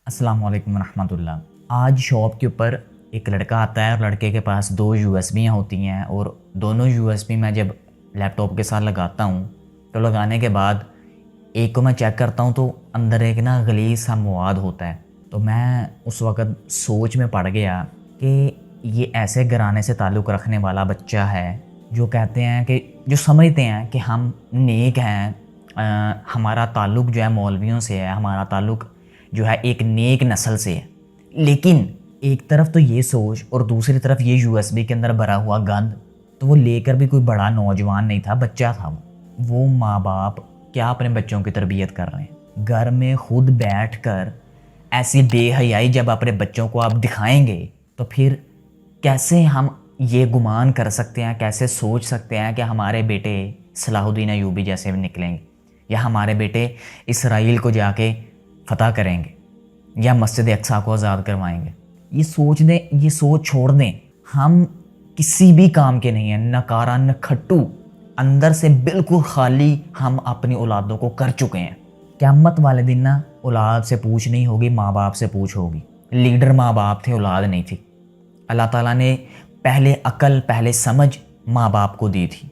अस्सलाम वालेकुम रहमत उल्लाह। आज शॉप के ऊपर एक लड़का आता है और लड़के के पास दो यूएसबी होती हैं और दोनों यूएसबी मैं जब लैपटॉप के साथ लगाता हूँ तो लगाने के बाद एक को मैं चेक करता हूँ तो अंदर एक ना गलीज़ सा मवाद होता है। तो मैं उस वक़्त सोच में पड़ गया कि ये ऐसे घराने से ताल्लुक़ रखने वाला बच्चा है जो कहते हैं कि जो समझते हैं कि हम नेक हैं, हमारा ताल्लुक़ जो है मौलवियों से है, हमारा ताल्लुक़ जो है एक नेक नस्ल से है। लेकिन एक तरफ तो ये सोच और दूसरी तरफ ये यूएसबी के अंदर भरा हुआ गंद। तो वो लेकर भी कोई बड़ा नौजवान नहीं था, बच्चा था वो माँ बाप क्या अपने बच्चों की तरबियत कर रहे हैं। घर में खुद बैठकर ऐसी बेहयाई जब अपने बच्चों को आप दिखाएंगे तो फिर कैसे हम ये गुमान कर सकते हैं, कैसे सोच सकते हैं कि हमारे बेटे सलाहुद्दीन अय्यूबी जैसे भी निकलेंगे या हमारे बेटे इसराइल को जाके फतह करेंगे या मस्जिद अक्सा को आज़ाद करवाएंगे। ये सोच दें, ये सोच छोड़ दें। हम किसी भी काम के नहीं हैं, नकारा न खट्टू, अंदर से बिल्कुल खाली हम अपनी औलादों को कर चुके हैं। क़यामत वाले दिन ना औलाद से पूछ नहीं होगी, माँ बाप से पूछ होगी। लीडर माँ बाप थे, औलाद नहीं थी। अल्लाह ताला ने पहले अकल, पहले समझ माँ बाप को दी थी,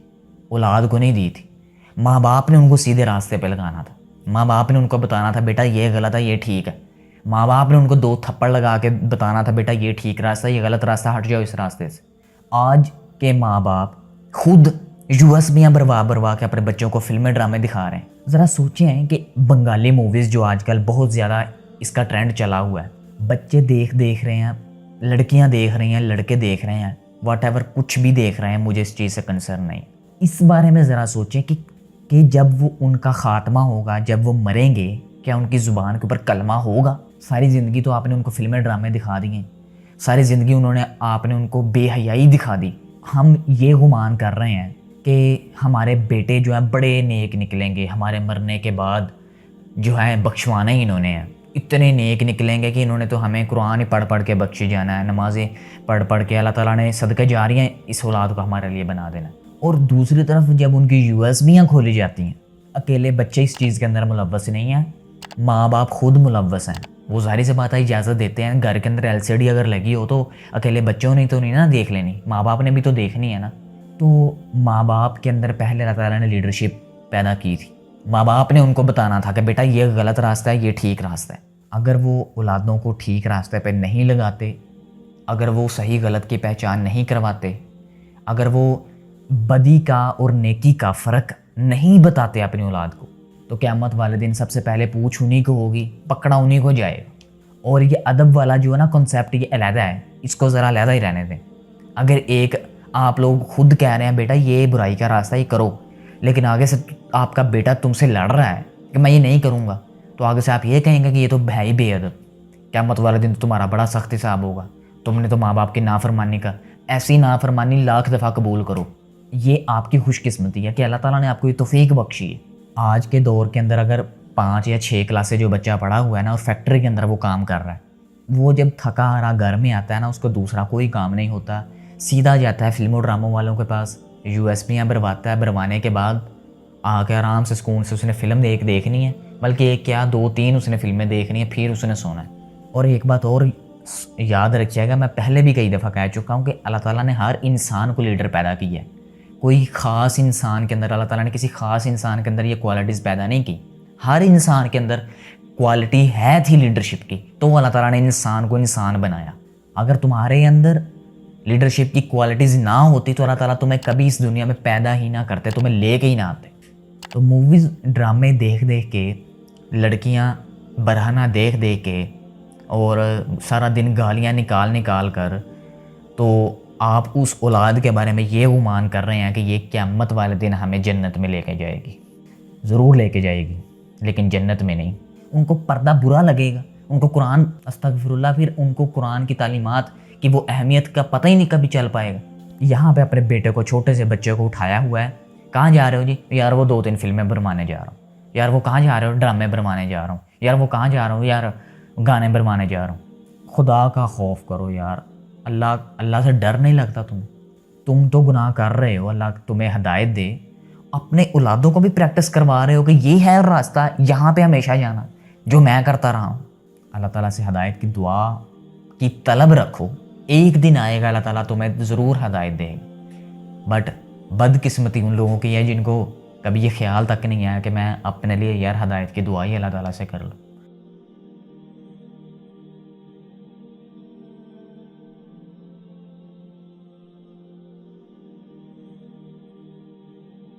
औलाद को नहीं दी थी। माँ बाप ने उनको सीधे रास्ते पे लगाना था, माँ बाप ने उनको बताना था बेटा ये गलत है, ये ठीक है। माँ बाप ने उनको 2 थप्पड़ लगा के बताना था बेटा ये ठीक रास्ता है, ये गलत रास्ता, हट जाओ इस रास्ते से। आज के माँ बाप खुद यूएसबियाँ भरवा के अपने बच्चों को फिल्में ड्रामे दिखा रहे हैं। ज़रा सोचें कि बंगाली मूवीज़ जो आजकल बहुत ज़्यादा इसका ट्रेंड चला हुआ है, बच्चे देख रहे हैं, लड़कियाँ देख रही हैं, लड़के देख रहे हैं, व्हाटएवर कुछ भी देख रहे हैं, मुझे इस चीज़ से कंसर्न नहीं। इस बारे में ज़रा सोचें कि जब वो उनका ख़ात्मा होगा, जब वो मरेंगे, क्या उनकी ज़ुबान के ऊपर कलमा होगा? सारी ज़िंदगी तो आपने उनको फिल्में ड्रामे दिखा दिए, सारी ज़िंदगी आपने उनको बेहयाई दिखा दी। हम ये गुमान कर रहे हैं कि हमारे बेटे जो हैं बड़े नेक निकलेंगे, हमारे मरने के बाद जो है बख्शवाना ही इन्होंने है, इतने नेक निकलेंगे कि इन्होंने तो हमें कुरान ही पढ़ के बख्शी जाना है, नमाज़ें पढ़ के अल्लाह ताला ने सदका जारियाँ इस औलाद को हमारे लिए बना देना। और दूसरी तरफ जब उनकी यूएसबियाँ खोली जाती हैं, अकेले बच्चे इस चीज़ के अंदर मुलव्वस नहीं हैं, माँ बाप खुद मुलव्वस हैं। वो ज़ाहिर सी बात है इजाज़त देते हैं, घर के अंदर एलसीडी अगर लगी हो तो अकेले बच्चों ने तो नहीं ना देख लेनी, माँ बाप ने भी तो देखनी है ना। तो माँ बाप के अंदर पहले अल्लाह ताला ने लीडरशिप पैदा की थी। माँ बाप ने उनको बताना था कि बेटा ये गलत रास्ता है, ये ठीक रास्ता है। अगर वो औलादों को ठीक रास्ते पर नहीं लगाते, अगर वो सही गलत की पहचान नहीं करवाते, अगर वो बदी का और नेकी का फ़र्क नहीं बताते अपनी औलाद को, तो क़यामत वाले दिन सबसे पहले पूछ उन्हीं को होगी, पकड़ा उन्हीं को जाएगा। और ये अदब वाला जो है ना कॉन्सेप्ट, ये अलहदा है, इसको ज़रा अलहदा ही रहने दें। अगर एक आप लोग खुद कह रहे हैं बेटा ये बुराई का रास्ता ही करो, लेकिन आगे से आपका बेटा तुमसे लड़ रहा है कि मैं ये नहीं करूँगा, तो आगे से आप ये कहेंगे कि ये तो है ही बेअदब। क़यामत वाले दिन तो तुम्हारा बड़ा सख्त हिसाब होगा। तुमने तो माँ बाप की नाफरमानी का, ऐसी नाफरमानी लाख दफ़ा कबूल करो। ये आपकी खुशकिस्मती है कि अल्लाह ताला ने आपको ये तौफीक बख्शी है। आज के दौर के अंदर अगर 5 या 6 क्लासें जो बच्चा पढ़ा हुआ है ना और फैक्ट्री के अंदर वो काम कर रहा है, वो जब थका हारा घर में आता है ना, उसको दूसरा कोई काम नहीं होता, सीधा जाता है फिल्मों ड्रामों वालों के पास, यूएसबियाँ भरवाता है। भरवाने के बाद आके आराम से सुकून से उसने फ़िल्म देखनी है, बल्कि एक क्या 2-3 उसने फिल्में देखनी है, फिर उसने सोना है। और एक बात और याद रखिएगा, मैं पहले भी कई दफ़ा कह चुका हूँ कि अल्लाह ताला ने हर इंसान को लीडर पैदा किया है। कोई ख़ास इंसान के अंदर, अल्लाह ताला ने किसी ख़ास इंसान के अंदर ये क्वालिटीज़ पैदा नहीं की। हर इंसान के अंदर क्वालिटी है थी लीडरशिप की, तो अल्लाह ताला ने इंसान को इंसान बनाया। अगर तुम्हारे अंदर लीडरशिप की क्वालिटीज़ ना होती तो अल्लाह ताला तुम्हें कभी इस दुनिया में पैदा ही ना करते, तुम्हें लेके ही ना आते। तो मूवीज़ ड्रामे देख के, लड़कियाँ बरहना देख के और सारा दिन गालियाँ निकाल कर, तो आप उस औलाद के बारे में ये गुमान कर रहे हैं कि ये क़यामत वाले दिन हमें जन्नत में लेके जाएगी। ज़रूर लेके जाएगी, लेकिन जन्नत में नहीं। उनको पर्दा बुरा लगेगा, उनको कुरान, अस्तगफिरुल्लाह, फिर उनको कुरान की तालीमात की वो अहमियत का पता ही नहीं कभी चल पाएगा। यहाँ पे अपने बेटे को, छोटे से बच्चे को उठाया हुआ है, कहाँ जा रहे हो जी? यार वो 2-3 फिल्में भरवाने जा रहा हूँ। यार वो कहाँ जा रहे हो? ड्रामे भरवाने जा रहा हूँ। यार वो कहाँ जा रहा हूँ? यार गाने भरवाने जा रहा हूँ। खुदा का खौफ करो यार, अल्लाह से डर नहीं लगता तुम तो गुनाह कर रहे हो, अल्लाह तुम्हें हिदायत दे। अपने औलादों को भी प्रैक्टिस करवा रहे हो कि ये है रास्ता, यहाँ पे हमेशा जाना, जो मैं करता रहा हूँ। اللہ تعالیٰ سے ہدایت کی دعا کی طلب رکھو، ایک دن آئے گا اللہ تعالیٰ تمہیں ضرور ہدایت دے گا۔ بٹ بد قسمتی ان لوگوں کی ہے جن کو کبھی یہ خیال تک نہیں آیا کہ میں اپنے لیے یار ہدایت کی دعا ہی اللہ تعالیٰ سے کر لوں۔